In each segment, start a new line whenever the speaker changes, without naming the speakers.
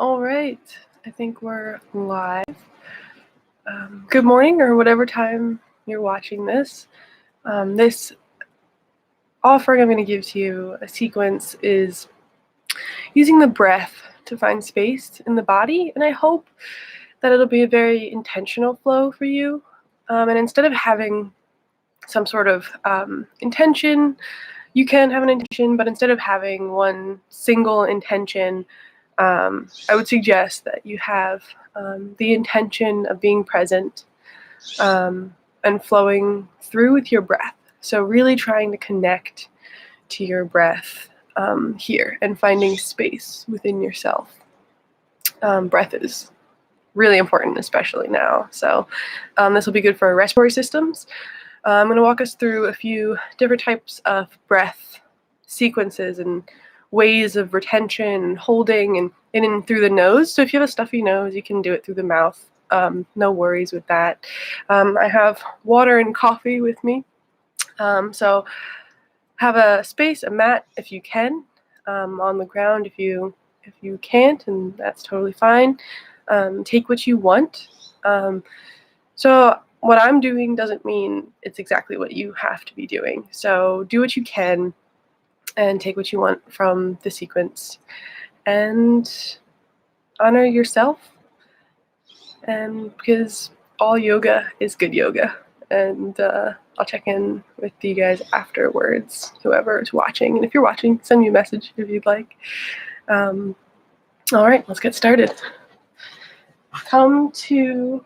All right, I think we're live. Good morning, or whatever time you're watching this. This offering I'm going to give to you, a sequence, is using the breath to find space in the body, and I hope that it'll be a very intentional flow for you. And instead of having some sort of intention, you can have an intention, but instead of having one single intention, I would suggest that you have the intention of being present and flowing through with your breath. So really trying to connect to your breath here and finding space within yourself. Breath is really important, especially now. So this will be good for our respiratory systems. I'm going to walk us through a few different types of breath sequences and ways of retention and holding and in and through the nose. So if you have a stuffy nose, you can do it through the mouth. No worries with that. I have water and coffee with me. So have a space, a mat if you can, on the ground if you can't, and that's totally fine. Take what you want. So what I'm doing doesn't mean it's exactly what you have to be doing. So do what you can and take what you want from the sequence and honor yourself. And because all yoga is good yoga. And I'll check in with you guys afterwards, whoever is watching. And if you're watching, send me a message if you'd like. All right, let's get started. Come to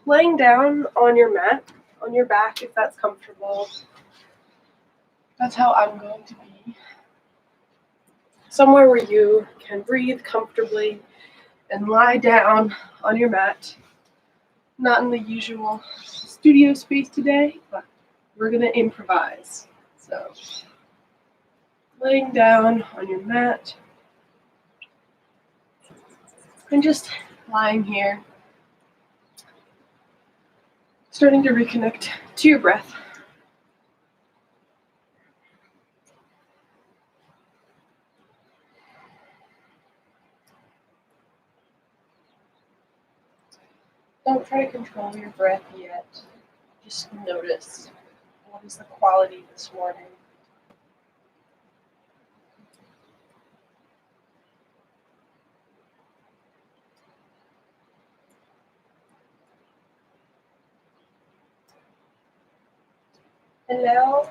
laying down on your mat, on your back if that's comfortable. That's how I'm going to be. Somewhere where you can breathe comfortably and lie down on your mat. Not in the usual studio space today, but we're going to improvise. So, laying down on your mat and just lying here, starting to reconnect to your breath. Don't try to control your breath yet. Just notice, what is the quality this morning? And now,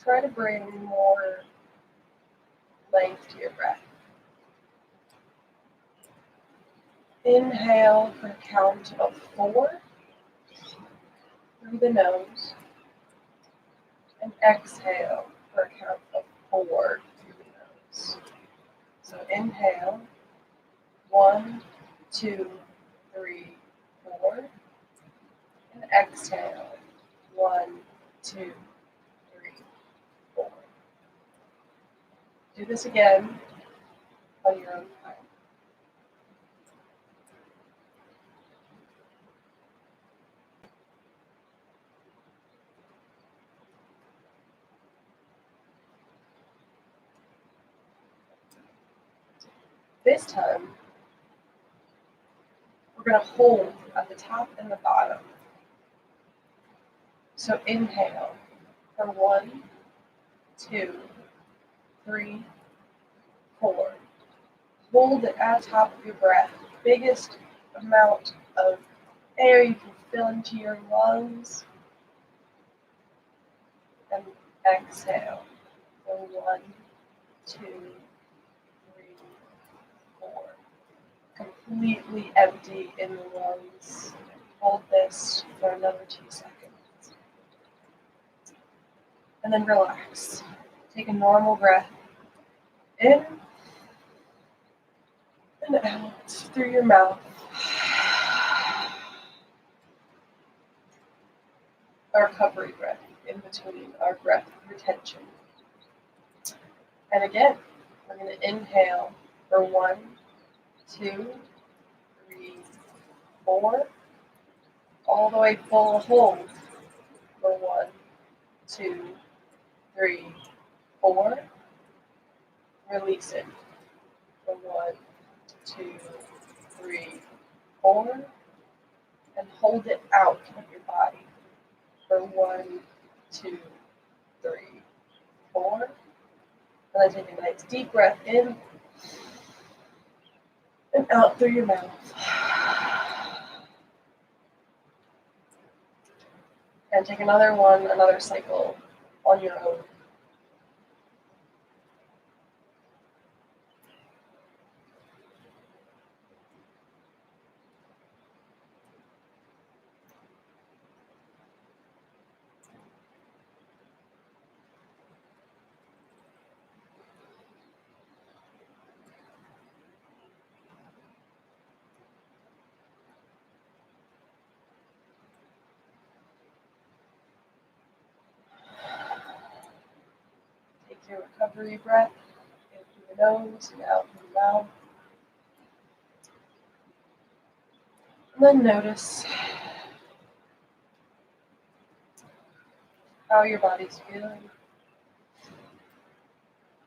try to bring more length to your breath. Inhale for a count of 4 through the nose, and exhale for a count of 4 through the nose. So inhale, 1, 2, 3, 4, and exhale, 1, 2, 3, 4. Do this again on your own time. This time, we're going to hold at the top and the bottom. So inhale for 1, 2, 3, 4. Hold it at the top of your breath. Biggest amount of air you can fill into your lungs. And exhale for 1, 2, 3, 4. Completely empty in the lungs. Hold this for another 2 seconds. And then relax. Take a normal breath in and out through your mouth. A recovery breath in between our breath retention. And again, we're going to inhale for 1, 2, 3, 4. All the way full hold for 1, 2, 3, 4. Release it for 1, 2, 3, 4, and hold it out of your body for 1, 2, 3, 4. And then take a nice deep breath in and out through your mouth. And take another cycle on your own. Take your recovery breath in through the nose and out through the mouth. And then notice how your body's feeling.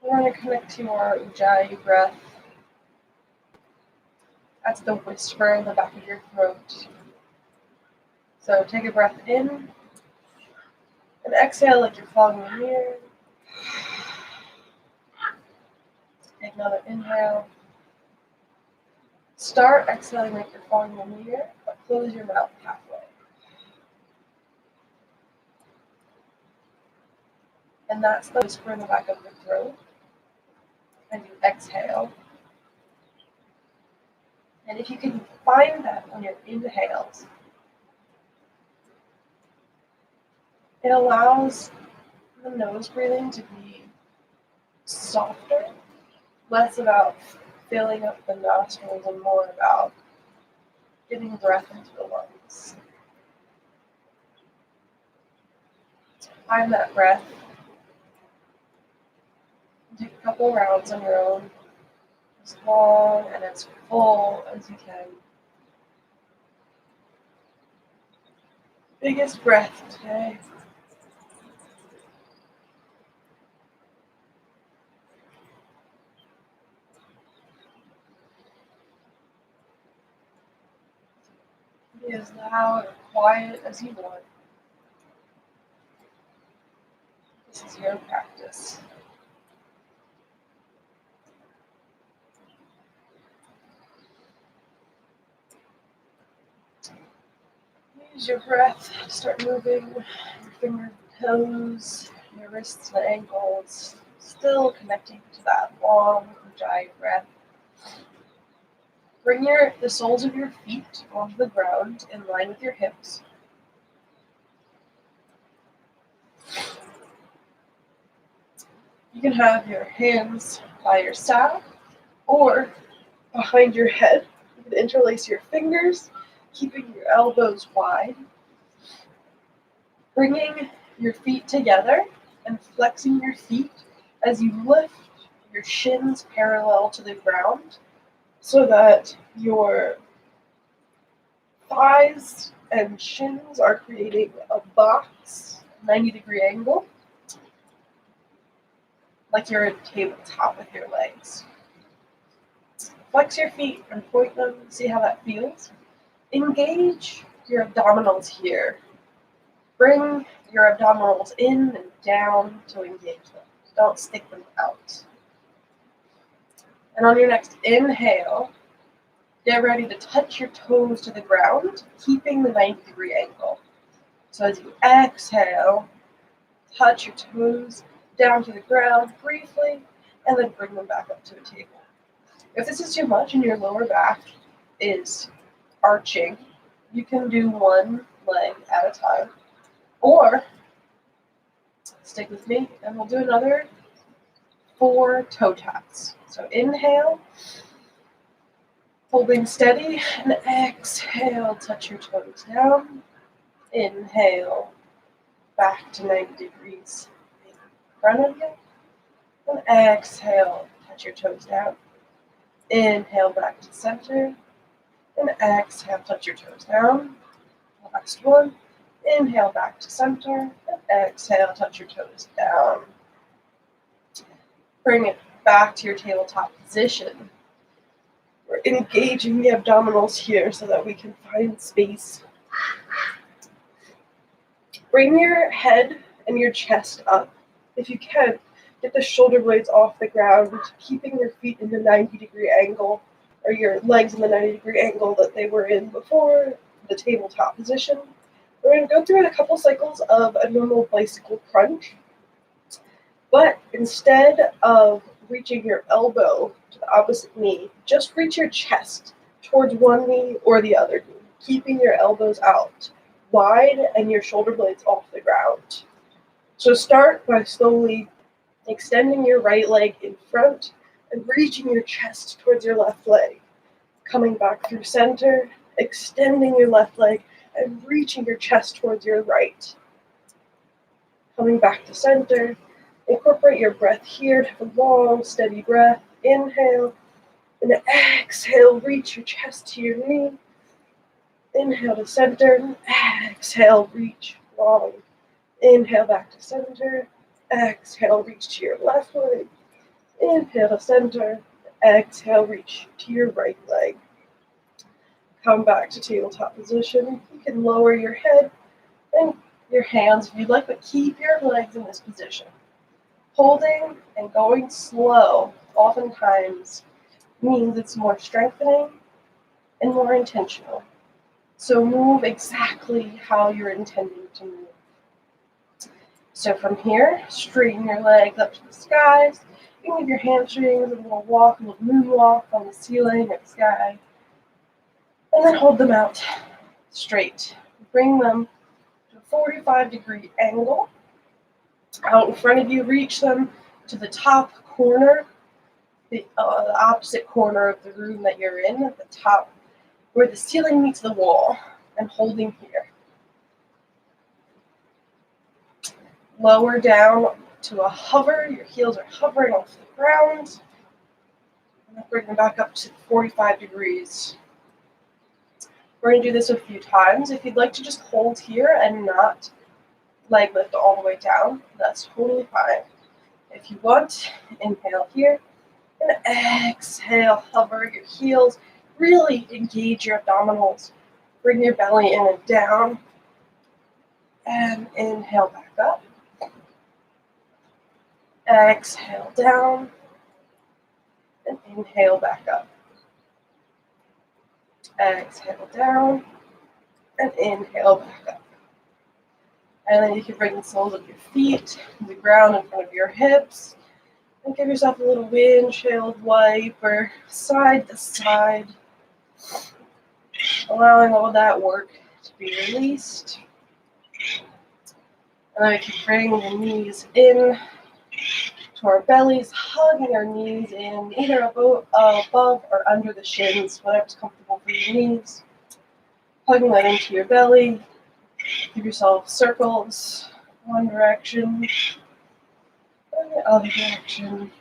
We're going to connect to our Ujjayi breath. That's the whisper in the back of your throat. So take a breath in and exhale like you're fogging a mirror. Take another inhale. Start exhaling like you're fogging a mirror, but close your mouth halfway. And that's the whisper in the back of your throat. And you exhale. And if you can find that on your inhales, it allows the nose breathing to be softer, less about filling up the nostrils and more about getting breath into the lungs. Find that breath. Take a couple rounds on your own, as long and as full as you can. Biggest breath today. Be as loud or quiet as you want. This is your practice. Use your breath to start moving your finger toes, your wrists and ankles, still connecting to that long Ujjayi breath. Bring the soles of your feet onto the ground in line with your hips. You can have your hands by your side or behind your head. You can interlace your fingers, keeping your elbows wide. Bringing your feet together and flexing your feet as you lift your shins parallel to the ground so that your thighs and shins are creating a box, 90-degree angle, like you're at a tabletop with your legs. Flex your feet and point them, see how that feels. Engage your abdominals here. Bring your abdominals in and down to engage them. Don't stick them out. And on your next inhale, get ready to touch your toes to the ground, keeping the 90-degree angle. So as you exhale, touch your toes down to the ground briefly, and then bring them back up to a table. If this is too much and your lower back is arching, you can do one leg at a time. Or stick with me, and we'll do another 4 toe taps. So inhale, holding steady, and exhale, touch your toes down. Inhale, back to 90 degrees in front of you. And exhale, touch your toes down. Inhale, back to center. And exhale, touch your toes down. Last one. Inhale, back to center. And exhale, touch your toes down. Bring it back to your tabletop position. We're engaging the abdominals here so that we can find space. Bring your head and your chest up. If you can, get the shoulder blades off the ground, keeping your feet in the 90-degree angle, or your legs in the 90-degree angle that they were in before, the tabletop position. We're going to go through a couple cycles of a normal bicycle crunch, but instead of reaching your elbow to the opposite knee, just reach your chest towards one knee or the other knee, keeping your elbows out wide and your shoulder blades off the ground. So start by slowly extending your right leg in front and reaching your chest towards your left leg. Coming back through center, extending your left leg and reaching your chest towards your right. Coming back to center, incorporate your breath here to have a long, steady breath. Inhale, and exhale, reach your chest to your knee. Inhale to center, exhale, reach long. Inhale back to center, exhale, reach to your left leg. Inhale to center, exhale, reach to your right leg. Come back to tabletop position. You can lower your head and your hands if you'd like, but keep your legs in this position. Holding and going slow oftentimes means it's more strengthening and more intentional. So move exactly how you're intending to move. So from here, straighten your legs up to the skies. You can give your hamstrings a little walk, a little moonwalk on the ceiling or the sky. And then hold them out straight. Bring them to a 45-degree angle. Out in front of you, reach them to the top corner, the opposite corner of the room that you're in, at the top, where the ceiling meets the wall, and holding here. Lower down to a hover. Your heels are hovering off the ground. And then bring them back up to 45 degrees. We're going to do this a few times. If you'd like to just hold here and not leg lift all the way down, that's totally fine. If you want, inhale here, and exhale, hover your heels. Really engage your abdominals. Bring your belly in and down. And inhale back up. Exhale down. And inhale back up. Exhale down. And inhale back up. And then you can bring the soles of your feet to the ground in front of your hips. And give yourself a little windshield wipe or side to side. Allowing all that work to be released. And then we can bring the knees in to our bellies, hugging our knees in, either above or under the shins, whatever's comfortable for your knees. Hugging that into your belly. Give yourself circles, one direction, and the other direction.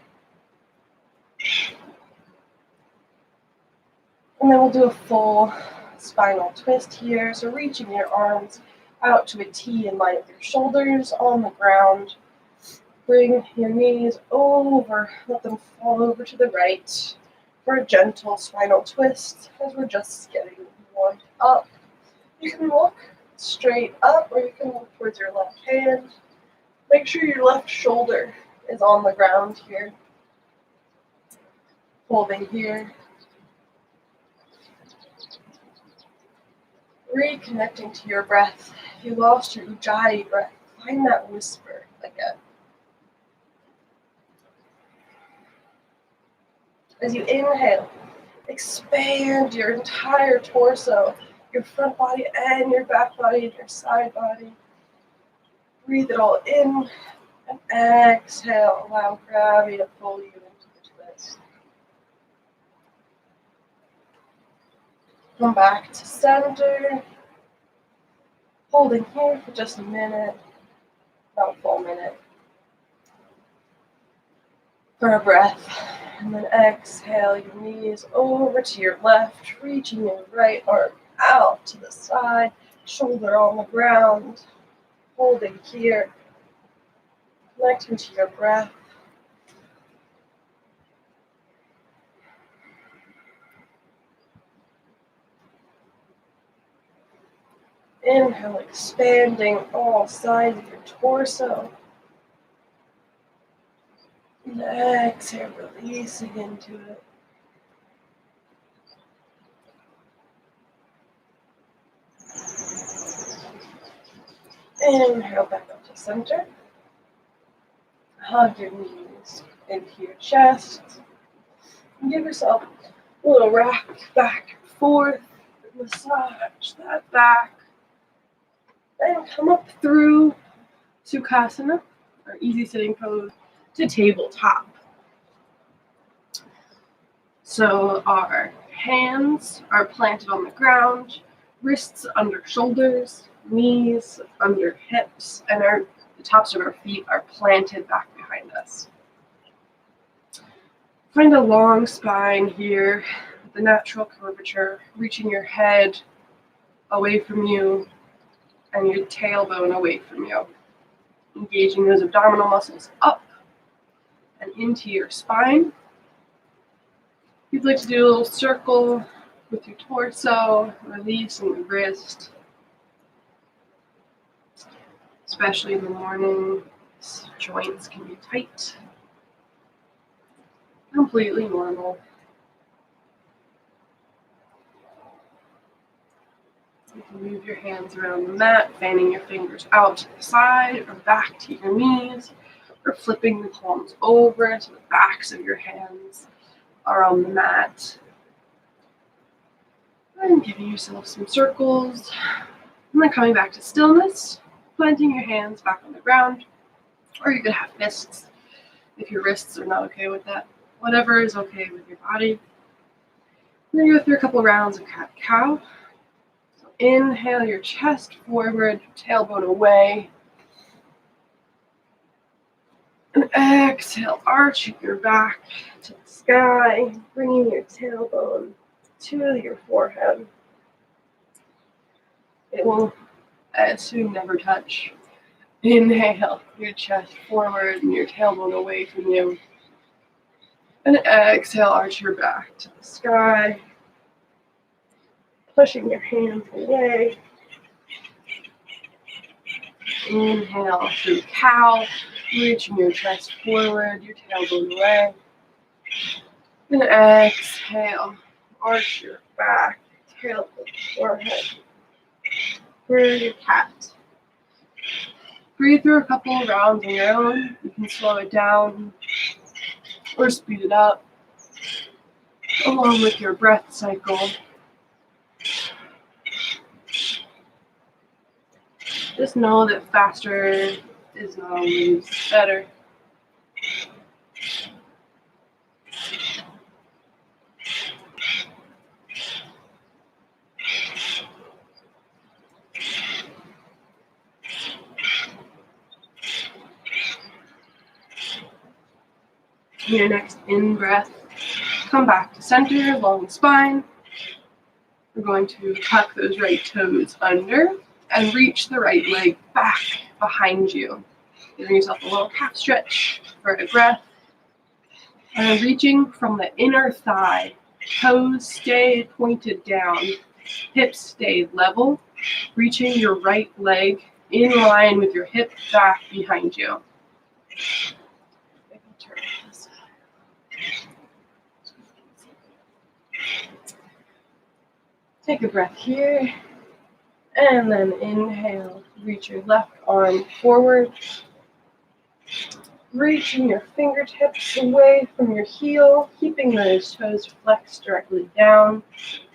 And then we'll do a full spinal twist here. So reaching your arms out to a T in line with your shoulders on the ground. Bring your knees over, let them fall over to the right for a gentle spinal twist as we're just getting warmed up. You can look straight up or you can look towards your left hand. Make sure your left shoulder is on the ground here. Holding here. Reconnecting to your breath. If you lost your Ujjayi breath, find that whisper again. As you inhale, expand your entire torso, your front body and your back body and your side body. Breathe it all in and exhale. Allow gravity to pull you into the twist. Come back to center. Holding here for just a minute, about a full minute. For a breath. And then exhale your knees over to your left, reaching your right arm out to the side, shoulder on the ground, holding here, connecting to your breath. Inhale, expanding all sides of your torso. And exhale, releasing into it. Inhale back up to center. Hug your knees into your chest. And give yourself a little rock back and forth. Massage that back. Then come up through Sukhasana, our easy sitting pose, to tabletop. So our hands are planted on the ground, wrists under shoulders, knees under hips, and the tops of our feet are planted back behind us. Find a long spine here, the natural curvature, reaching your head away from you and your tailbone away from you. Engaging those abdominal muscles up and into your spine. You'd like to do a little circle with your torso, releasing the wrist. Especially in the morning, joints can be tight. Completely normal. You can move your hands around the mat, fanning your fingers out to the side or back to your knees, or flipping the palms over so the backs of your hands are on the mat. And giving yourself some circles. And then coming back to stillness, planting your hands back on the ground, or you could have fists if your wrists are not okay with that. Whatever is okay with your body. And then you go through a couple rounds of cat-cow. So inhale your chest forward, tailbone away. And exhale, arching your back to the sky, bringing your tailbone to your forehead. It will soon never touch. Inhale your chest forward and your tailbone away from you. And exhale, arch your back to the sky, pushing your hands away. Inhale through cow, reaching your chest forward, your tailbone away. And exhale, arch your back, tailbone, forehead. Through your cat. Breathe through a couple of rounds on your own. You can slow it down or speed it up along with your breath cycle. Just know that faster is not always better. Your next in-breath, come back to center, long spine. We're going to tuck those right toes under and reach the right leg back behind you. Giving yourself a little calf stretch for a breath. And reaching from the inner thigh. Toes stay pointed down. Hips stay level. Reaching your right leg in line with your hip back behind you. Take a breath here, and then inhale, reach your left arm forward, reaching your fingertips away from your heel, keeping those toes flexed directly down,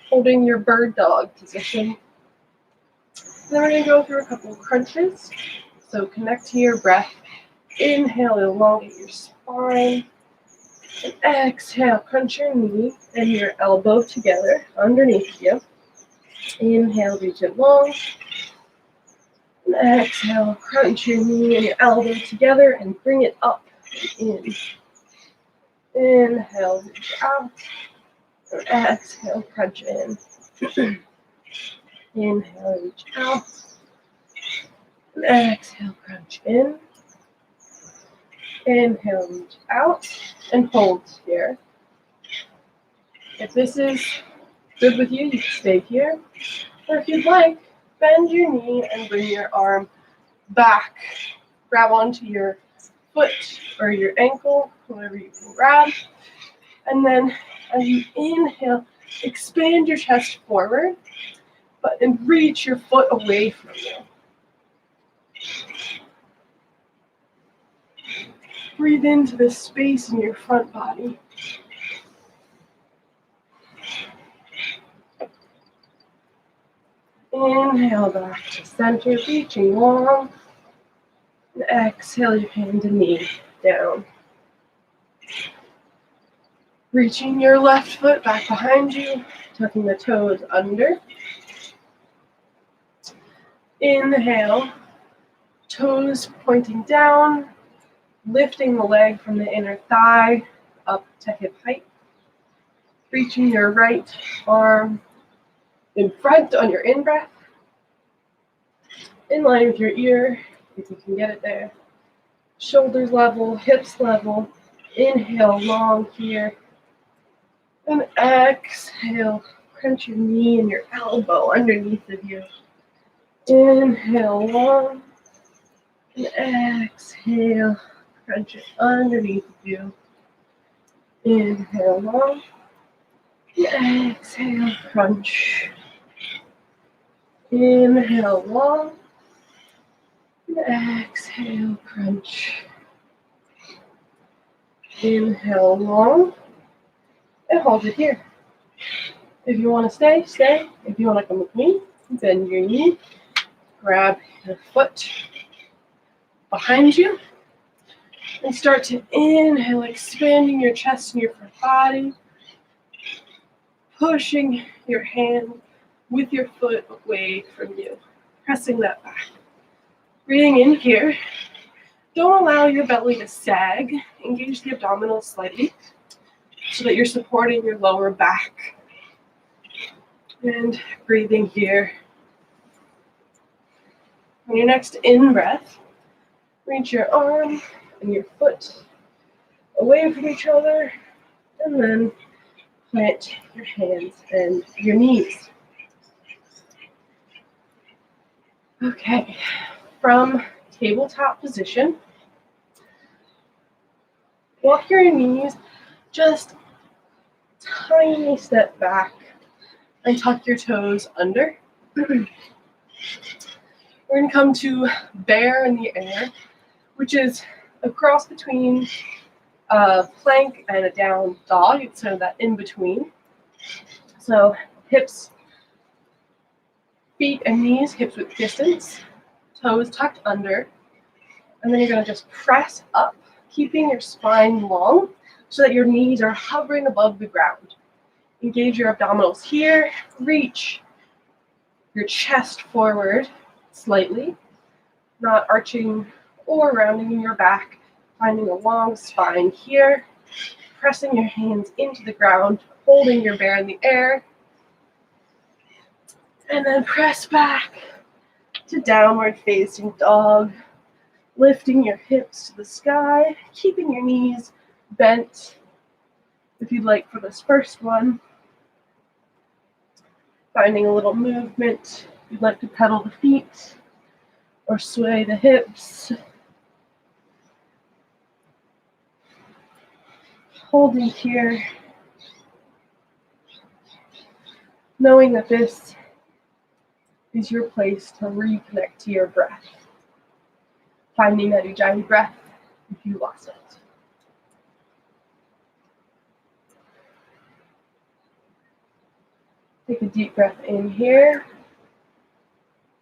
holding your bird dog position. Then we're going to go through a couple of crunches, so connect to your breath, inhale, elongate your spine, and exhale, crunch your knee and your elbow together underneath you. Inhale, reach it long. And exhale, crunch your knee and your elbow together and bring it up and in. Inhale, reach out. And exhale, crunch in. Inhale, reach out. And exhale, crunch in. Inhale, reach out. And hold here. If this is good with you, you can stay here. Or if you'd like, Bend your knee and bring your arm back. Grab onto your foot or your ankle, whatever you can grab. And then as you inhale, expand your chest forward, and reach your foot away from you. Breathe into this space in your front body. Inhale back to center, reaching long. And exhale your hand and knee down. Reaching your left foot back behind you, tucking the toes under. Inhale, toes pointing down, lifting the leg from the inner thigh up to hip height. Reaching your right arm in front on your in-breath, in line with your ear, if you can get it there. Shoulders level, hips level. Inhale long here. And exhale, crunch your knee and your elbow underneath of you. Inhale long. And exhale, crunch it underneath of you. Inhale long. And exhale, crunch. Inhale long. And exhale, crunch. Inhale long. And hold it here. If you want to stay, stay. If you want to come with me, bend your knee. Grab your foot behind you. And start to inhale, expanding your chest and your front body. Pushing your hand with your foot away from you. Pressing that back. Breathing in here. Don't allow your belly to sag. Engage the abdominals slightly so that you're supporting your lower back. And breathing here. On your next in-breath, reach your arm and your foot away from each other, and then plant your hands and your knees. Okay, from tabletop position, walk your knees just a tiny step back and tuck your toes under. We're going to come to bear in the air, which is a cross between a plank and a down dog. It's sort of that in between. So hips, feet and knees, hips width distance, toes tucked under. And then you're going to just press up, keeping your spine long so that your knees are hovering above the ground. Engage your abdominals here. Reach your chest forward slightly, not arching or rounding in your back. Finding a long spine here. Pressing your hands into the ground, holding your bear in the air. And then press back to downward facing dog. Lifting your hips to the sky, keeping your knees bent if you'd like for this first one. Finding a little movement. If you'd like to pedal the feet or sway the hips. Holding here. Knowing that this is your place to reconnect to your breath. Finding that Ujjayi breath if you lost it. Take a deep breath in here.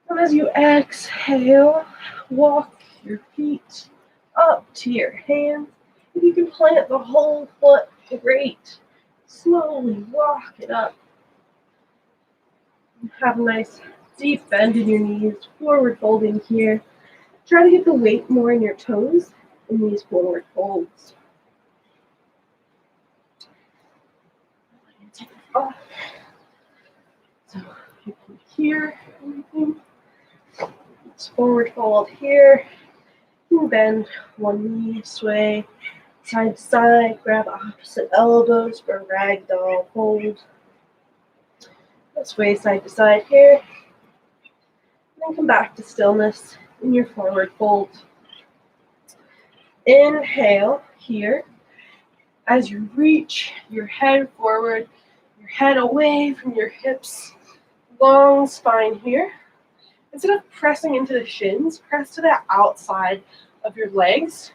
And as you exhale, walk your feet up to your hands. If you can plant the whole foot, great. Slowly walk it up. Have a nice deep bend in your knees, forward folding here. Try to get the weight more in your toes in these forward folds. Take it off. So you can hear everything. Let's forward fold here. And bend one knee, sway side to side. Grab opposite elbows for ragdoll hold. Let's sway side to side here. And come back to stillness in your forward fold. Inhale here as you reach your head forward, your head away from your hips, long spine here. Instead of pressing into the shins, press to the outside of your legs,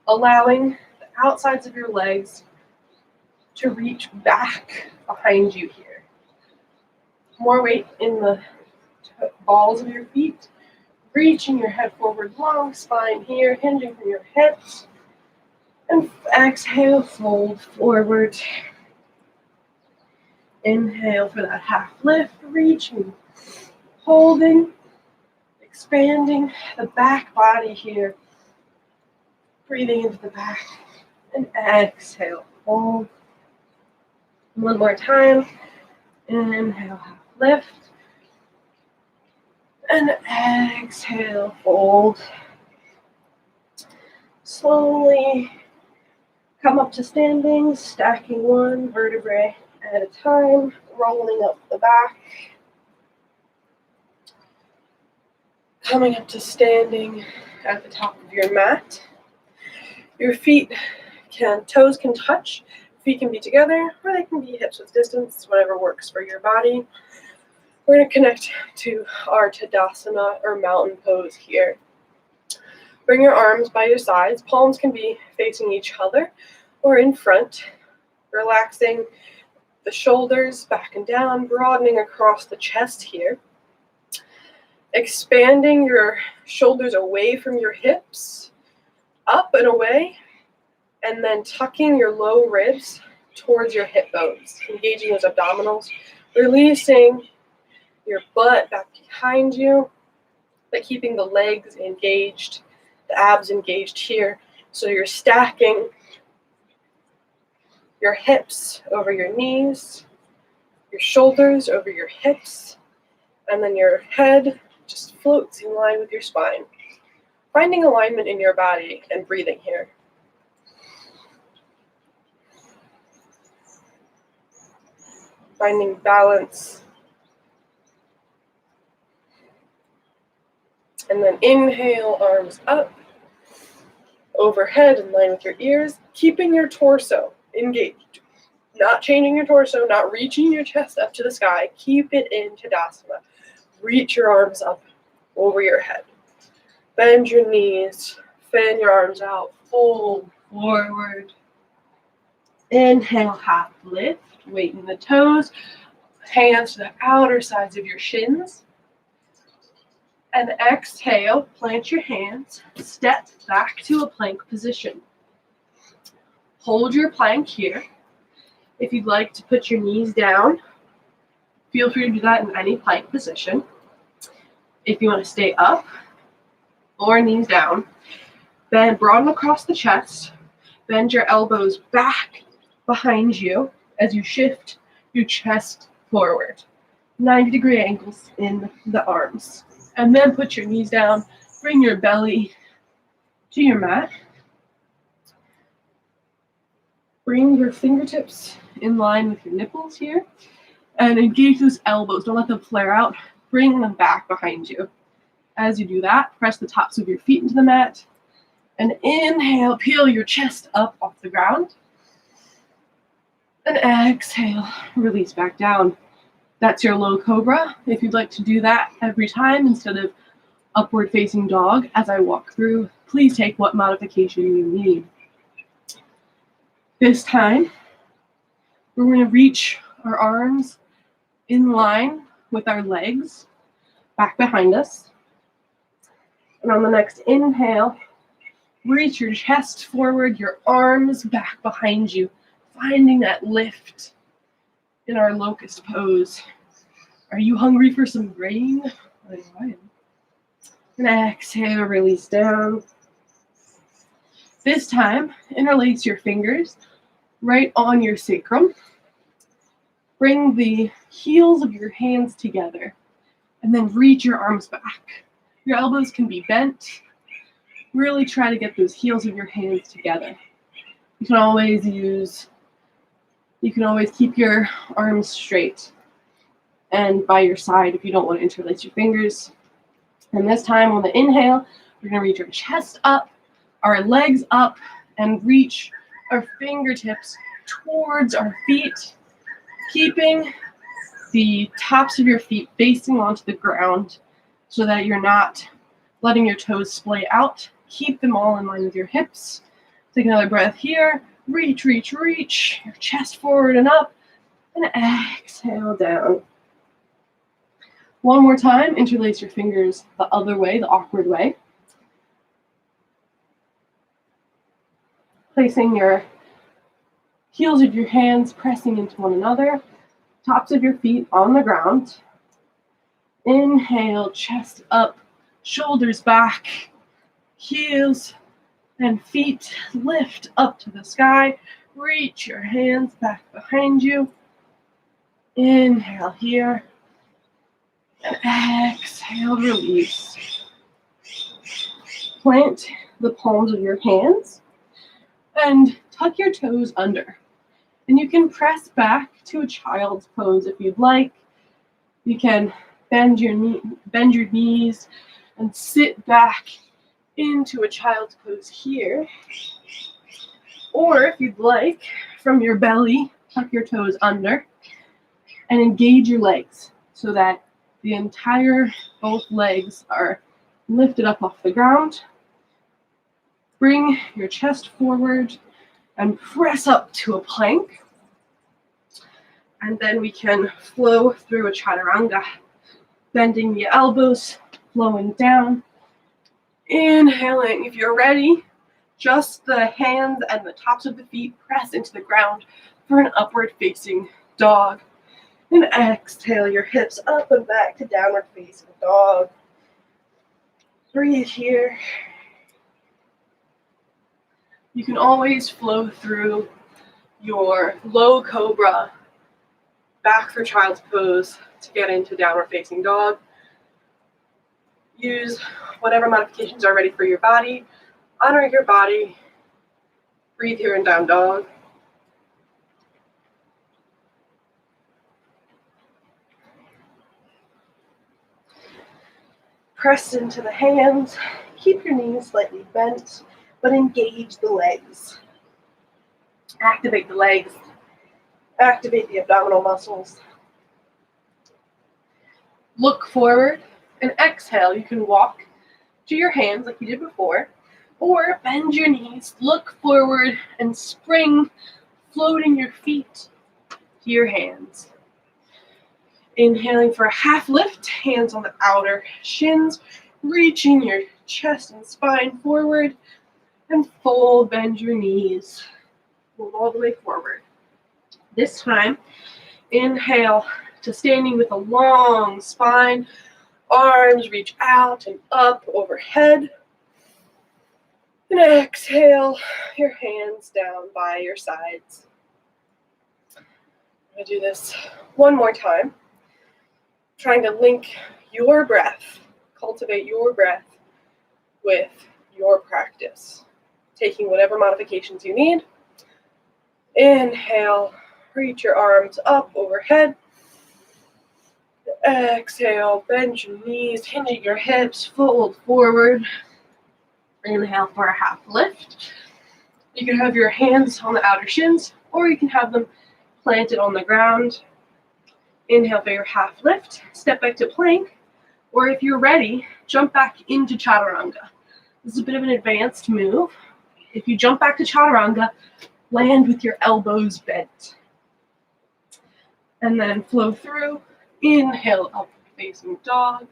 allowing the outsides of your legs to reach back behind you here. More weight in the balls of your feet, reaching your head forward, long spine here, hinging from your hips, and exhale, fold forward. Inhale for that half lift, reaching, holding, expanding the back body here, breathing into the back, and exhale, fold. One more time, inhale, half lift, and exhale, fold. Slowly come up to standing, stacking one vertebrae at a time, rolling up the back. Coming up to standing at the top of your mat. Your toes can touch, feet can be together, or they can be hips width distance, whatever works for your body. We're going to connect to our Tadasana or mountain pose here. Bring your arms by your sides. Palms can be facing each other or in front. Relaxing the shoulders back and down, broadening across the chest here. Expanding your shoulders away from your hips, up and away, and then tucking your low ribs towards your hip bones, engaging those abdominals, releasing your butt back behind you, but keeping the legs engaged, the abs engaged here. So you're stacking your hips over your knees, your shoulders over your hips, and then your head just floats in line with your spine. Finding alignment in your body and breathing here. Finding balance. And then inhale, arms up, overhead in line with your ears, keeping your torso engaged. Not changing your torso, not reaching your chest up to the sky. Keep it in Tadasana. Reach your arms up over your head. Bend your knees, fan your arms out, fold forward. Inhale, half lift, weight in the toes, hands to the outer sides of your shins. And exhale, plant your hands, step back to a plank position. Hold your plank here. If you'd like to put your knees down, feel free to do that in any plank position. If you want to stay up or knees down, then broaden across the chest, bend your elbows back behind you as you shift your chest forward. 90-degree angles in the arms. And then put your knees down, bring your belly to your mat. Bring your fingertips in line with your nipples here and engage those elbows. Don't let them flare out. Bring them back behind you. As you do that, press the tops of your feet into the mat and inhale, peel your chest up off the ground. And exhale, release back down. That's your low cobra. If you'd like to do that every time instead of upward facing dog as I walk through, please take what modification you need. This time, we're going to reach our arms in line with our legs back behind us. And on the next inhale, reach your chest forward, your arms back behind you, finding that lift in our locust pose. Are you hungry for some grain? I am. And exhale, release down. This time, interlace your fingers right on your sacrum. Bring the heels of your hands together and then reach your arms back. Your elbows can be bent. Really try to get those heels of your hands together. You can always keep your arms straight. and by your side if you don't want to interlace your fingers. And this time on the inhale, we're going to reach our chest up, our legs up, and reach our fingertips towards our feet, keeping the tops of your feet facing onto the ground so that you're not letting your toes splay out. Keep them all in line with your hips. Take another breath here. Reach, reach, reach. Your chest forward and up. And exhale down. One more time. Interlace your fingers the other way, the awkward way. Placing your heels of your hands pressing into one another. Tops of your feet on the ground. Inhale, chest up, shoulders back, heels and feet lift up to the sky. Reach your hands back behind you. Inhale here. And exhale, release. Plant the palms of your hands and tuck your toes under. And you can press back to a child's pose if you'd like. You can bend your knees and sit back into a child's pose here. Or if you'd like, from your belly, tuck your toes under and engage your legs so that the entire both legs are lifted up off the ground. Bring your chest forward and press up to a plank. And then we can flow through a chaturanga, bending the elbows, flowing down. Inhaling, if you're ready, just the hands and the tops of the feet press into the ground for an upward facing dog. And exhale your hips up and back to downward facing dog. Breathe here. You can always flow through your low cobra back for child's pose to get into downward facing dog. Use whatever modifications are ready for your body. Honor your body. Breathe here in down dog. Press into the hands. Keep your knees slightly bent, but engage the legs. Activate the legs. Activate the abdominal muscles. Look forward and exhale. You can walk to your hands like you did before, or bend your knees, look forward, and spring, floating your feet to your hands. Inhaling for a half lift, hands on the outer shins, reaching your chest and spine forward, and full bend your knees. Move all the way forward. This time, inhale to standing with a long spine, arms reach out and up overhead. And exhale your hands down by your sides. I'm going to do this one more time. Trying to link your breath, cultivate your breath with your practice. Taking whatever modifications you need. Inhale, reach your arms up overhead. Exhale, bend your knees, hinging your hips, fold forward. Inhale for a half lift. You can have your hands on the outer shins, or you can have them planted on the ground. Inhale for your half lift, step back to plank, or if you're ready, jump back into chaturanga. This is a bit of an advanced move. If you jump back to chaturanga, land with your elbows bent. And then flow through. Inhale, upward facing dog.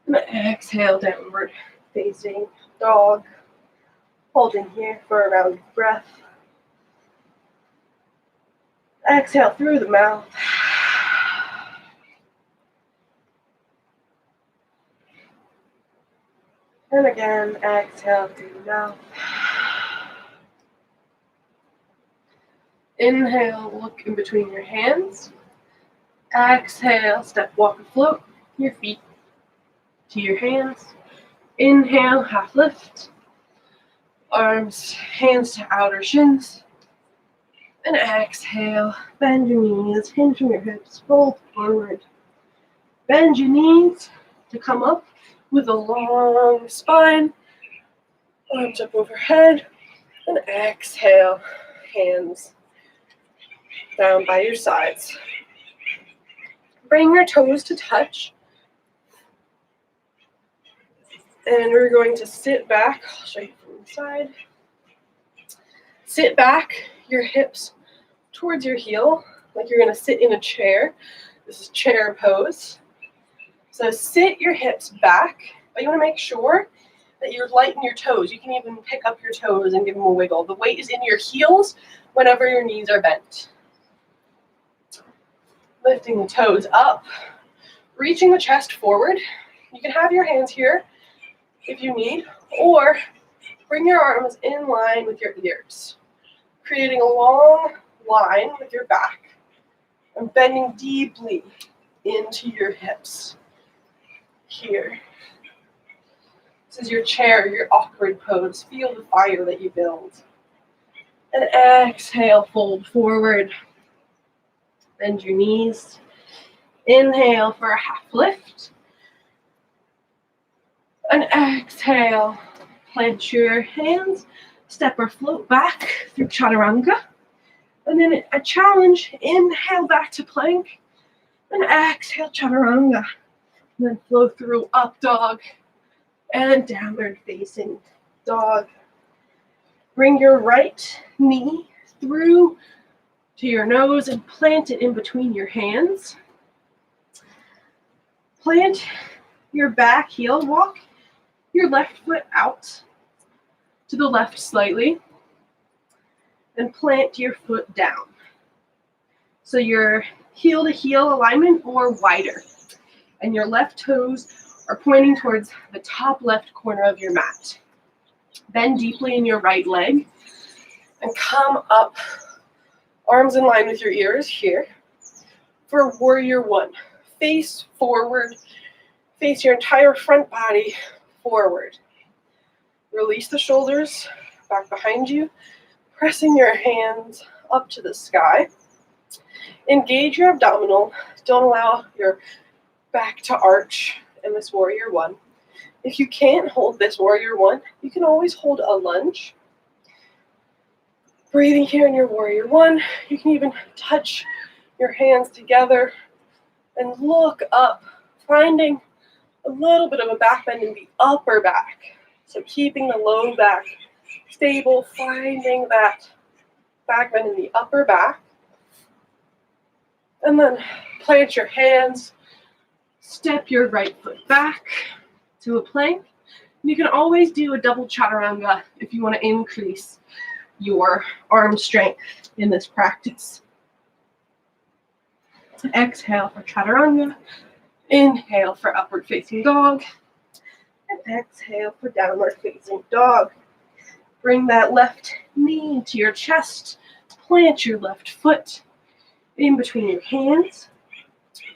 And exhale, downward facing dog. Holding here for a round of breath. Exhale through the mouth. And again, exhale through the mouth. Inhale, look in between your hands. Exhale, step, walk, and float your feet to your hands. Inhale, half lift. Arms, hands to outer shins. And exhale, bend your knees, hinge from your hips, fold forward. Bend your knees to come up with a long spine. Arms up overhead. And exhale, hands down by your sides. Bring your toes to touch. And we're going to sit back. I'll show you from the side. Sit back, your hips towards your heel, like you're going to sit in a chair. This is chair pose. So sit your hips back, but you want to make sure that you lighten your toes. You can even pick up your toes and give them a wiggle. The weight is in your heels whenever your knees are bent. Lifting the toes up, reaching the chest forward. You can have your hands here if you need, or bring your arms in line with your ears, creating a long line with your back and bending deeply into your hips here. This is your chair, your awkward pose. Feel the fire that you build. And exhale, fold forward. Bend your knees. Inhale for a half lift. And exhale, plant your hands, step or float back through chaturanga. And then a challenge, inhale back to plank. And exhale, chaturanga. And then flow through up dog and downward facing dog. Bring your right knee through to your nose and plant it in between your hands. Plant your back heel, walk your left foot out to the left slightly and plant your foot down. So your heel to heel alignment or wider. And your left toes are pointing towards the top left corner of your mat. Bend deeply in your right leg and come up, arms in line with your ears here for warrior one. Face forward, face your entire front body forward. Release the shoulders back behind you, pressing your hands up to the sky. Engage your abdominal. Don't allow your back to arch in this warrior one. If you can't hold this warrior one, you can always hold a lunge. Breathing here in your warrior one. You can even touch your hands together and look up, finding a little bit of a back bend in the upper back. So keeping the low back stable, finding that back bend in the upper back. And then plant your hands, step your right foot back to a plank. You can always do a double chaturanga if you want to increase your arm strength in this practice. Exhale for chaturanga. Inhale for upward facing dog. And exhale for downward facing dog. Bring that left knee to your chest. Plant your left foot in between your hands.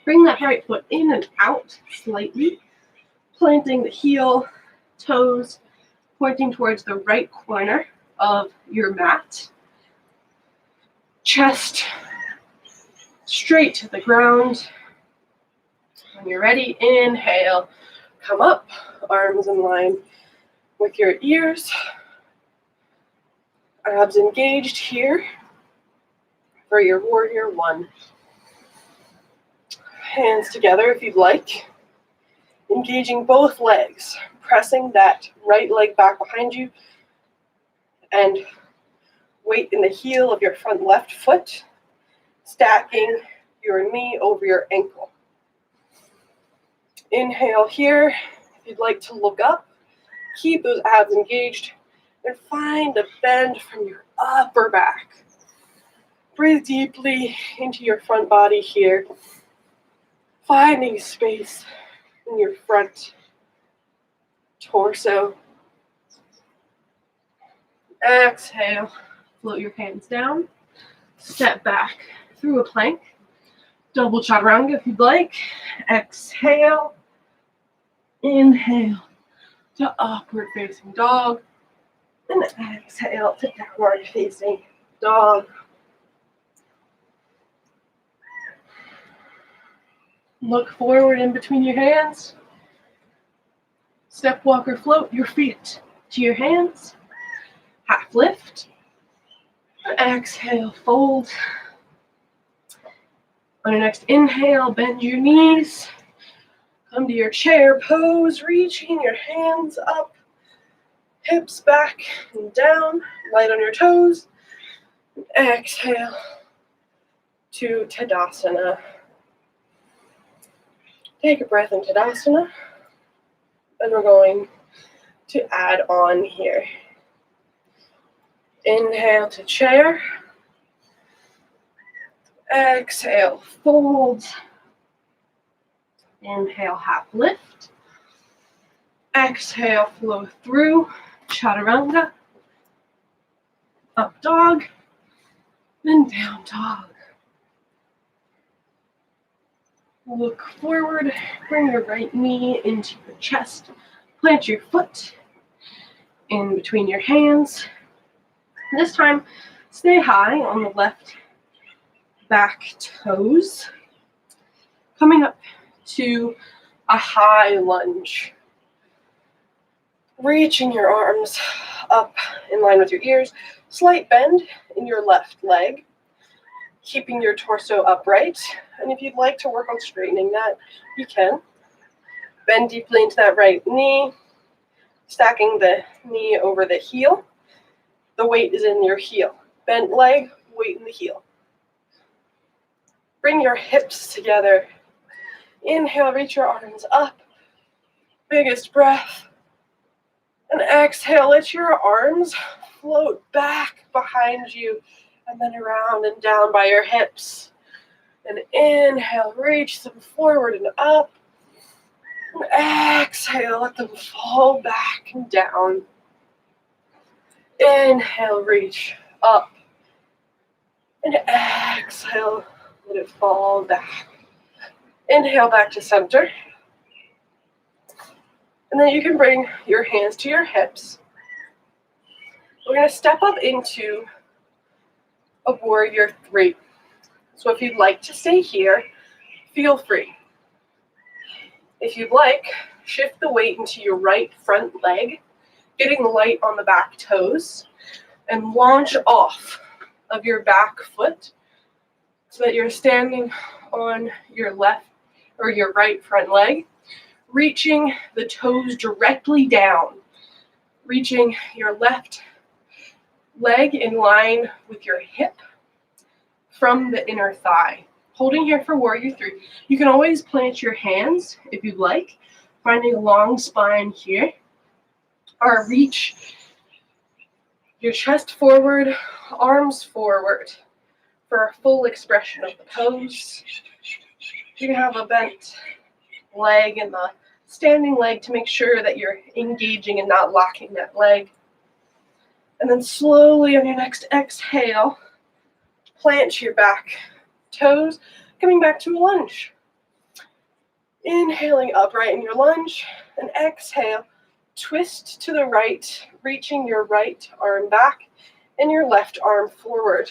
Bring that right foot in and out slightly. Planting the heel, toes, pointing towards the right corner of your mat. Chest straight to the ground. When you're ready, inhale, come up, arms in line with your ears. Abs engaged here for your warrior one. Hands together if you'd like. Engaging both legs, pressing that right leg back behind you and weight in the heel of your front left foot, stacking your knee over your ankle. Inhale here. If you'd like to look up, keep those abs engaged and find a bend from your upper back. Breathe deeply into your front body here, finding space in your front torso. Exhale, float your hands down, step back through a plank, double chaturanga if you'd like. Exhale, inhale to upward facing dog, and exhale to downward facing dog. Look forward in between your hands. Step, walk, or float your feet to your hands. Half lift. Exhale, fold. On your next inhale, bend your knees. Come to your chair pose, reaching your hands up. Hips back and down, light on your toes. Exhale to Tadasana. Take a breath in Tadasana. And we're going to add on here. Inhale to chair. Exhale, fold. Inhale, half lift. Exhale, flow through. Chaturanga. Up dog. Then down dog. Look forward. Bring your right knee into your chest. Plant your foot in between your hands. This time, stay high on the left back toes. Coming up to a high lunge. Reaching your arms up in line with your ears. Slight bend in your left leg. Keeping your torso upright. And if you'd like to work on straightening that, you can. Bend deeply into that right knee. Stacking the knee over the heel. The weight is in your heel. Bent leg, weight in the heel. Bring your hips together. Inhale, reach your arms up. Biggest breath. And exhale, let your arms float back behind you and then around and down by your hips. And inhale, reach them forward and up. And exhale, let them fall back and down. Inhale, reach up. And exhale, let it fall back. Inhale back to center. And then you can bring your hands to your hips. We're going to step up into a warrior 3. So if you'd like to stay here, feel free. If you'd like, shift the weight into your right front leg, getting light on the back toes, and launch off of your back foot so that you're standing on your left or your right front leg, reaching the toes directly down, reaching your left leg in line with your hip from the inner thigh. Holding here for warrior 3. You can always plant your hands if you'd like, finding a long spine here, or reach your chest forward, arms forward for a full expression of the pose. You can have a bent leg and the standing leg to make sure that you're engaging and not locking that leg. And then slowly on your next exhale, plant your back toes, coming back to a lunge. Inhaling upright in your lunge, and exhale, twist to the right, reaching your right arm back and your left arm forward.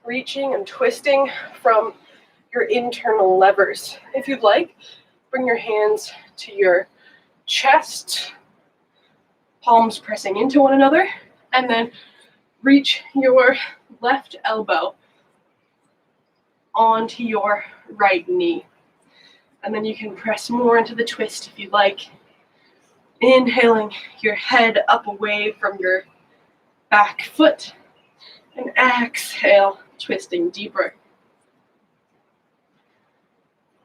Reaching and twisting from your internal levers. If you'd like, bring your hands to your chest, palms pressing into one another, and then reach your left elbow onto your right knee. And then you can press more into the twist if you'd like. Inhaling your head up away from your back foot, and exhale, twisting deeper.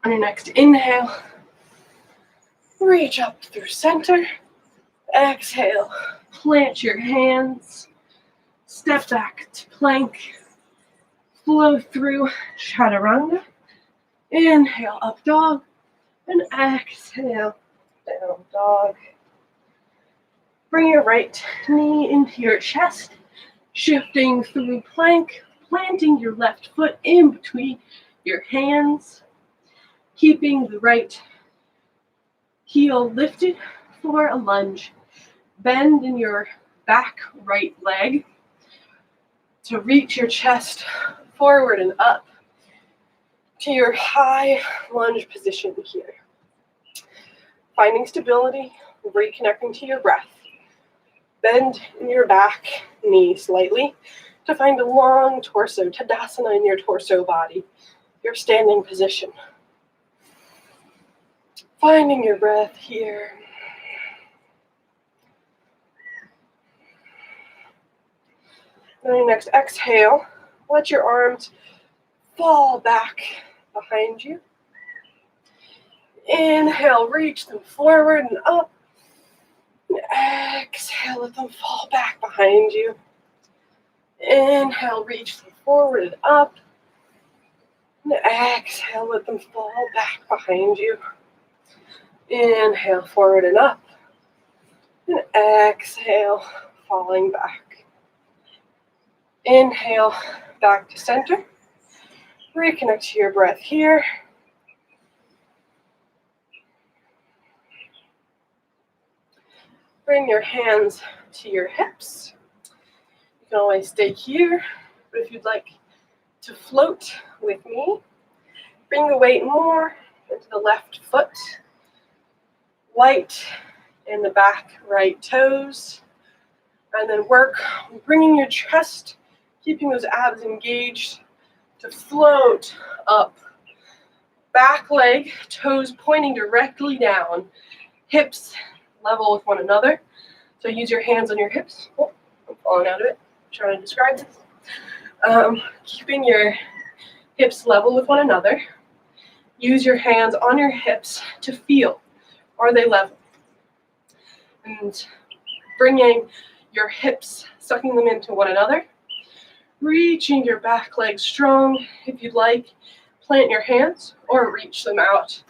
On your next inhale, reach up through center. Exhale, plant your hands, step back to plank, flow through chaturanga. Inhale, up dog, and exhale, down dog. Bring your right knee into your chest, shifting through plank, planting your left foot in between your hands, keeping the right heel lifted for a lunge. Bend in your back right leg to reach your chest forward and up to your high lunge position here. Finding stability, reconnecting to your breath. Bend in your back knee slightly to find a long torso, Tadasana in your torso body, your standing position. Finding your breath here. On your next exhale, let your arms fall back behind you. Inhale, reach them forward and up. And exhale, let them fall back behind you. Inhale, reach them forward and up. And exhale, let them fall back behind you. Inhale, forward and up. And exhale, falling back. Inhale, back to center. Reconnect to your breath here. Bring your hands to your hips. You can always stay here, but if you'd like to float with me, bring the weight more into the left foot, light in the back right toes, and then work on bringing your chest, keeping those abs engaged, to float up. Back leg, toes pointing directly down, hips level with one another. So use your hands on your hips. Oh, I'm falling out of it. I'm trying to describe this. Keeping your hips level with one another. Use your hands on your hips to feel. Are they level? And bringing your hips, sucking them into one another. Reaching your back leg strong. If you'd like, plant your hands or reach them out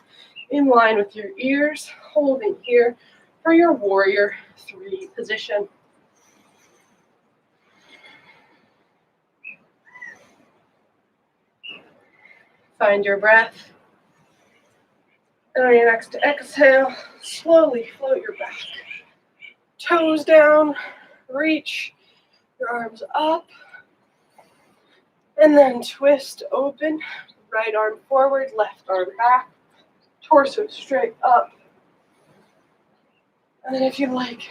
in line with your ears, holding here for your warrior 3 position. Find your breath. And on your next exhale, slowly float your back. Toes down, reach your arms up, and then twist open. Right arm forward, left arm back, torso straight up. And then if you like,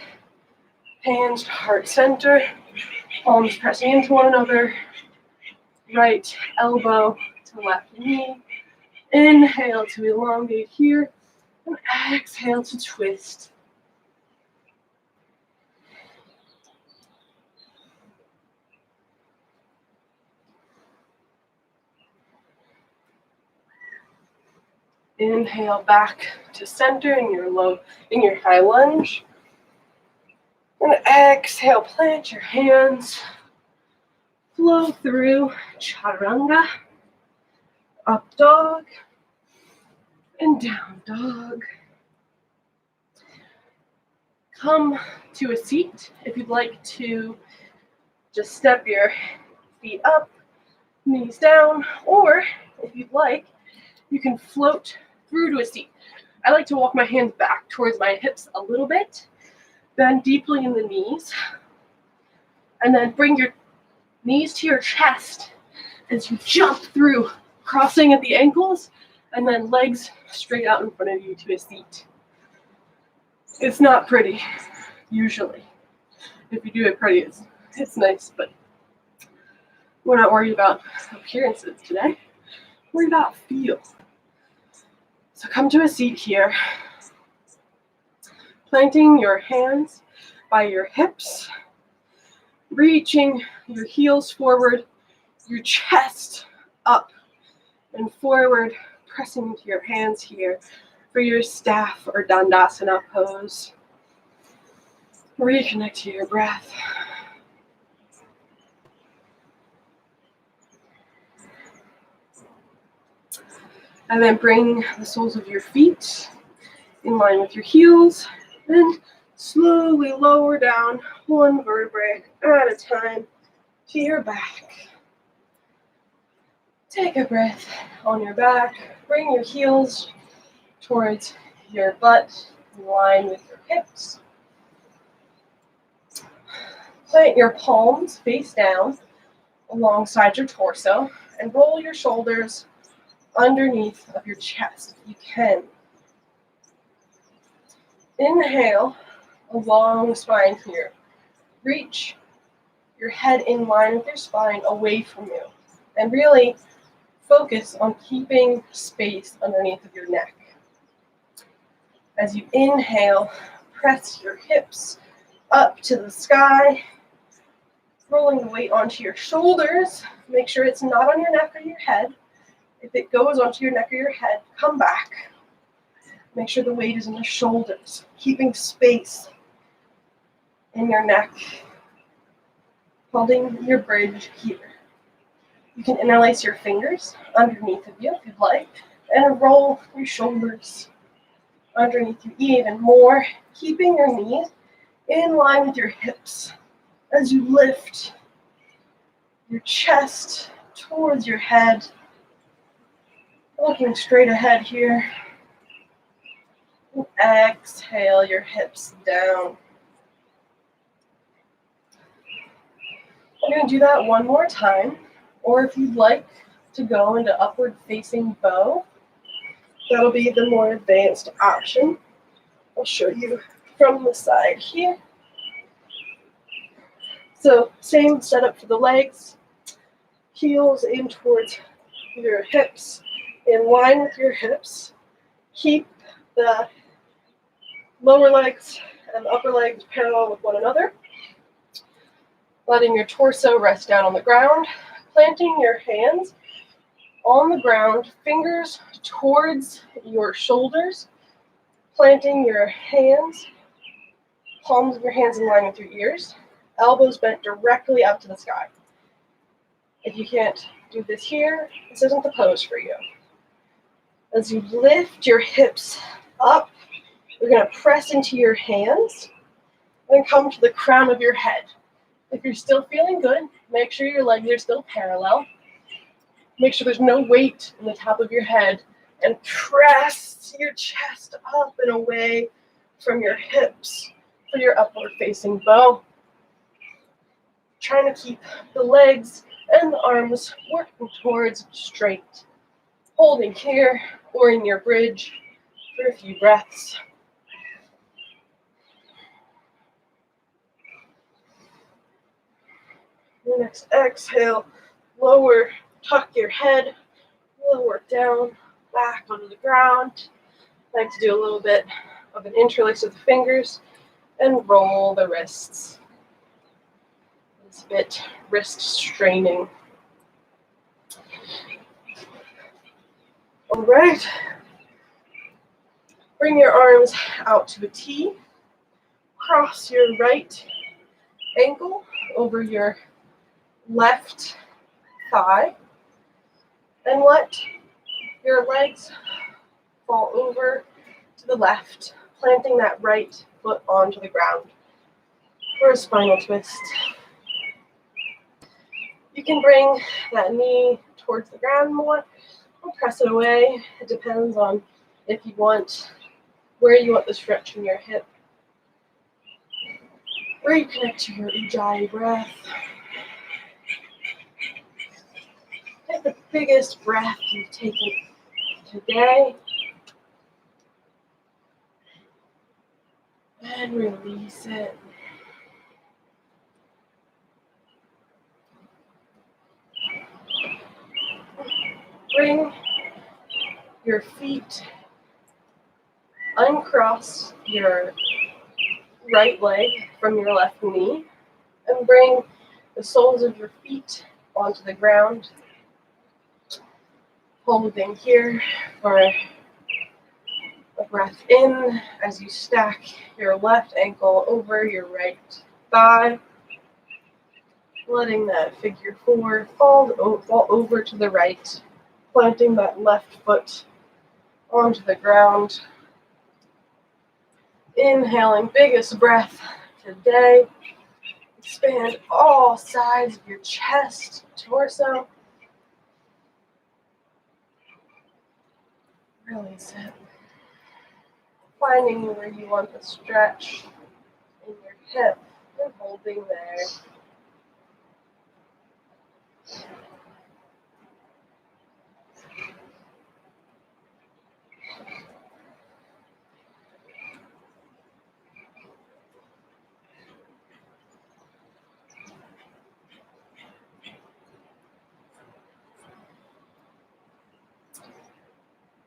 hands to heart center, palms pressing into one another, right elbow to left knee. Inhale to elongate here, and exhale to twist. Inhale back to center in your high lunge. And exhale, plant your hands. Flow through chaturanga, up dog, and down dog. Come to a seat. If you'd like to just step your feet up, knees down, or if you'd like, you can float through to a seat. I like to walk my hands back towards my hips a little bit, bend deeply in the knees, and then bring your knees to your chest as you jump through, crossing at the ankles, and then legs straight out in front of you to a seat. It's not pretty, usually. If you do it pretty, it's nice, but we're not worried about appearances today. We're worried about feel. So come to a seat here, planting your hands by your hips, reaching your heels forward, your chest up and forward, pressing into your hands here for your staff or Dandasana pose. Reconnect to your breath. And then bring the soles of your feet in line with your heels, and slowly lower down one vertebrae at a time to your back. Take a breath on your back. Bring your heels towards your butt in line with your hips. Plant your palms face down alongside your torso and roll your shoulders underneath of your chest if you can. Inhale, a long spine here. Reach your head in line with your spine away from you. And really focus on keeping space underneath of your neck. As you inhale, press your hips up to the sky, rolling the weight onto your shoulders. Make sure it's not on your neck or your head. If it goes onto your neck or your head, come back. Make sure the weight is in the shoulders, keeping space in your neck, holding your bridge here. You can interlace your fingers underneath of you if you'd like, and roll your shoulders underneath you even more, keeping your knees in line with your hips as you lift your chest towards your head, looking straight ahead here. And exhale your hips down. I'm going to do that one more time, or if you'd like to go into upward facing bow, that'll be the more advanced option. I'll show you from the side here. So same setup for the legs, heels in towards your hips, in line with your hips. Keep the lower legs and upper legs parallel with one another. Letting your torso rest down on the ground, planting your hands on the ground, fingers towards your shoulders, planting your hands, palms of your hands in line with your ears, elbows bent directly up to the sky. If you can't do this here, this isn't the pose for you. As you lift your hips up, you're going to press into your hands and come to the crown of your head. If you're still feeling good, make sure your legs are still parallel. Make sure there's no weight in the top of your head, and press your chest up and away from your hips for your upward facing bow. Trying to keep the legs and the arms working towards straight. Holding here or in your bridge for a few breaths. Your next exhale, lower, tuck your head, lower down, back onto the ground. I like to do a little bit of an interlace of the fingers and roll the wrists. It's a bit wrist straining. All right. Bring your arms out to a T. Cross your right ankle over your left thigh, and let your legs fall over to the left, planting that right foot onto the ground for a spinal twist. You can bring that knee towards the ground more or press it away. It depends on if you want, where you want the stretch in your hip. Reconnect to your Ujjayi breath. Take the biggest breath you've taken today. And release it. Bring your feet, uncross your right leg from your left knee, and bring the soles of your feet onto the ground. Holding here for a breath in as you stack your left ankle over your right thigh. Letting that figure four fall over to the right, planting that left foot onto the ground. Inhaling, biggest breath today. Expand all sides of your chest, torso. Release it. Finding where you want the stretch in your hip and holding there.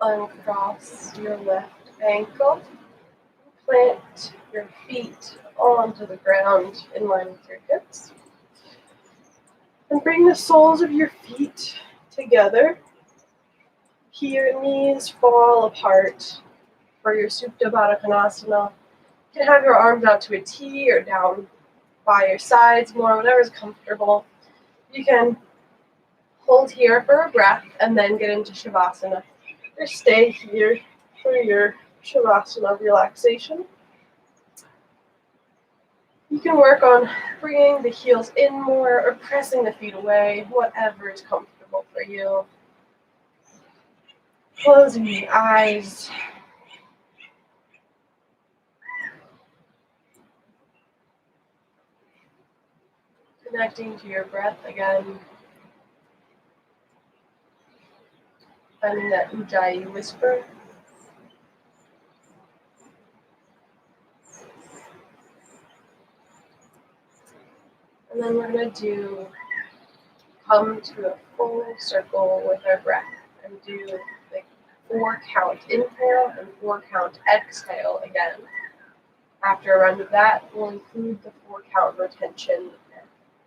Uncross your left ankle. Plant your feet onto the ground in line with your hips. And bring the soles of your feet together. Your knees fall apart for your Supta Baddha Konasana. You can have your arms out to a T or down by your sides more, whatever is comfortable. You can hold here for a breath and then get into Shavasana. Or stay here for your Shavasana relaxation. You can work on bringing the heels in more or pressing the feet away, whatever is comfortable for you. Closing the eyes. Connecting to your breath again. Finding that Ujjayi whisper. And then we're going to come to a full circle with our breath and do the 4 count inhale and 4 count exhale again. After a round of that, we'll include the 4 count retention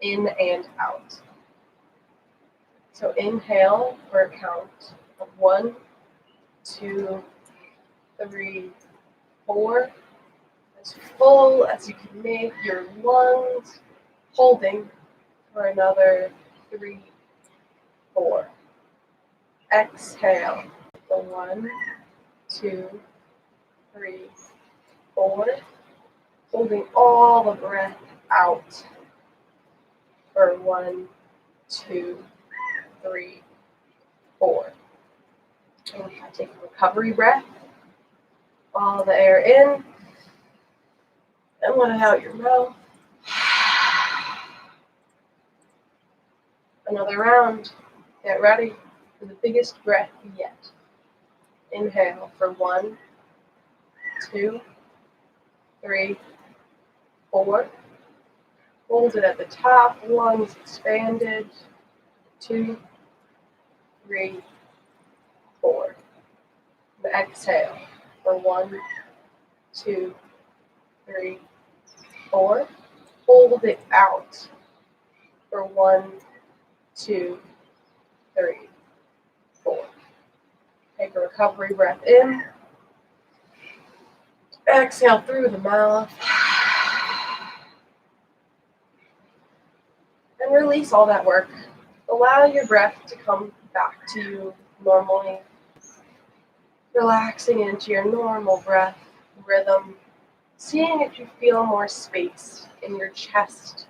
in and out. So inhale for a count of 1, 2, 3, 4. As full as you can make your lungs, holding for another 3, 4. Exhale for 1, 2, 3, 4. Holding all the breath out for 1, 2, 3, 4. And take a recovery breath. Follow the air in and let it out your mouth. Another round. Get ready for the biggest breath yet. Inhale for 1, 2, 3, 4. Hold it at the top, lungs expanded. 2, 3, 4. And exhale for 1, 2, 3, 4. Hold it out for 1, 2, 3, 4. Take a recovery breath in. Exhale through the mouth. And release all that work. Allow your breath to come back to you normally. Relaxing into your normal breath rhythm. Seeing if you feel more space in your chest.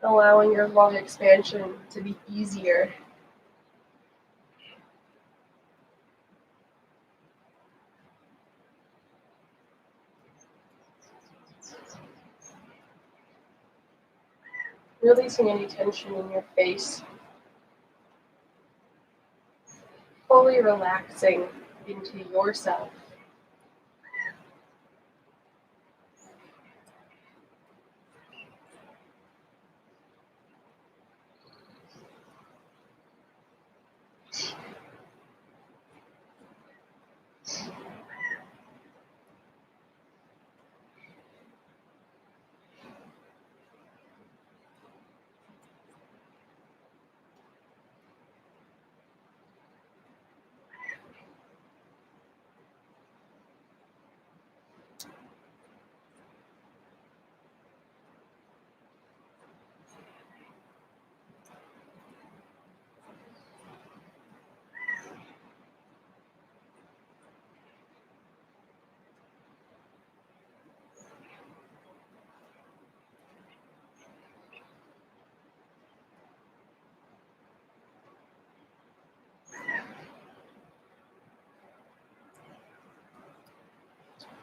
Allowing your lung expansion to be easier. Releasing any tension in your face. Fully relaxing into yourself.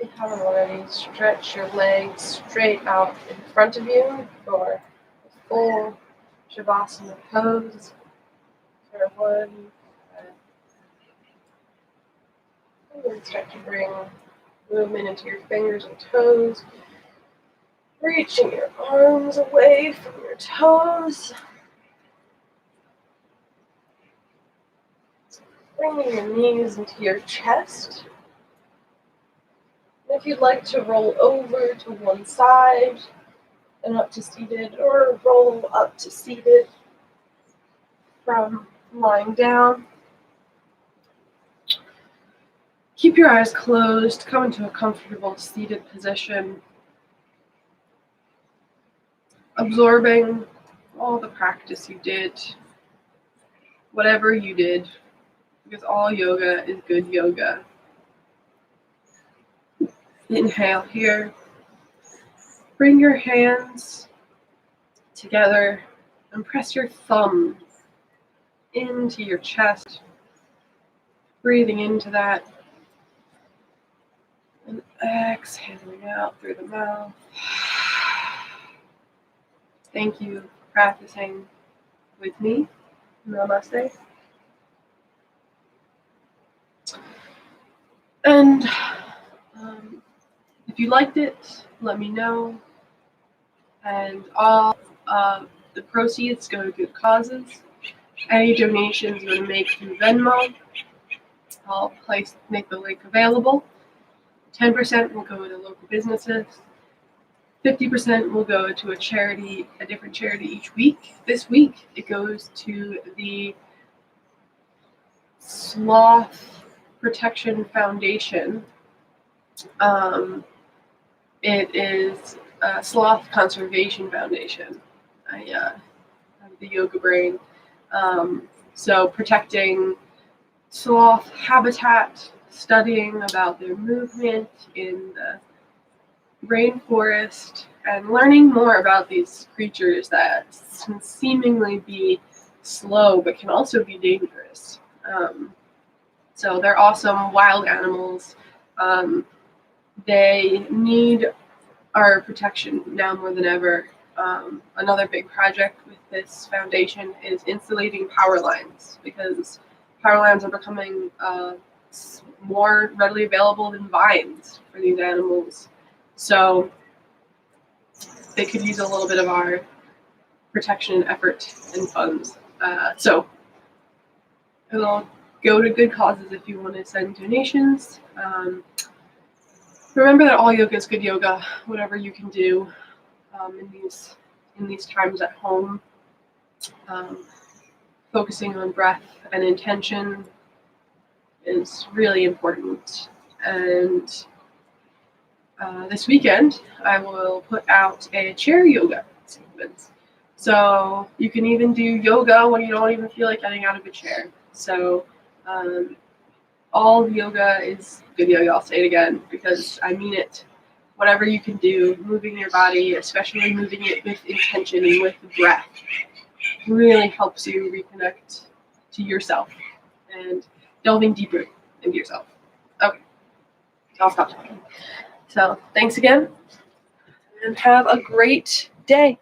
If you haven't already, stretch your legs straight out in front of you for a full Shavasana pose. For 1, and then start to bring movement into your fingers and toes. Reaching your arms away from your toes. Bringing your knees into your chest. And if you'd like to roll over to one side and up to seated, or roll up to seated from lying down, keep your eyes closed, come into a comfortable seated position, absorbing all the practice you did, whatever you did, because all yoga is good yoga. Inhale here. Bring your hands together and press your thumb into your chest, breathing into that and exhaling out through the mouth. Thank you for practicing with me. Namaste. And if you liked it, let me know. And all the proceeds go to good causes. Any donations you want to make through Venmo, I'll make the link available. 10% will go to local businesses. 50% will go to a charity, a different charity each week. This week, it goes to the Sloth Protection Foundation. It is Sloth Conservation Foundation. I have the yoga brain. So protecting sloth habitat, studying about their movement in the rainforest, and learning more about these creatures that can seemingly be slow but can also be dangerous. So they're awesome wild animals. They need our protection now more than ever. Another big project with this foundation is insulating power lines, because power lines are becoming more readily available than vines for these animals. So they could use a little bit of our protection effort and funds. So it'll go to good causes if you want to send donations. Remember that all yoga is good yoga, whatever you can do in these times at home. Focusing on breath and intention is really important. And this weekend, I will put out a chair yoga sequence. So you can even do yoga when you don't even feel like getting out of a chair. So all yoga is good yoga. I'll say it again because I mean it. Whatever you can do, moving your body, especially moving it with intention and with breath, really helps you reconnect to yourself and delving deeper into yourself. Okay, I'll stop talking. So thanks again, and have a great day.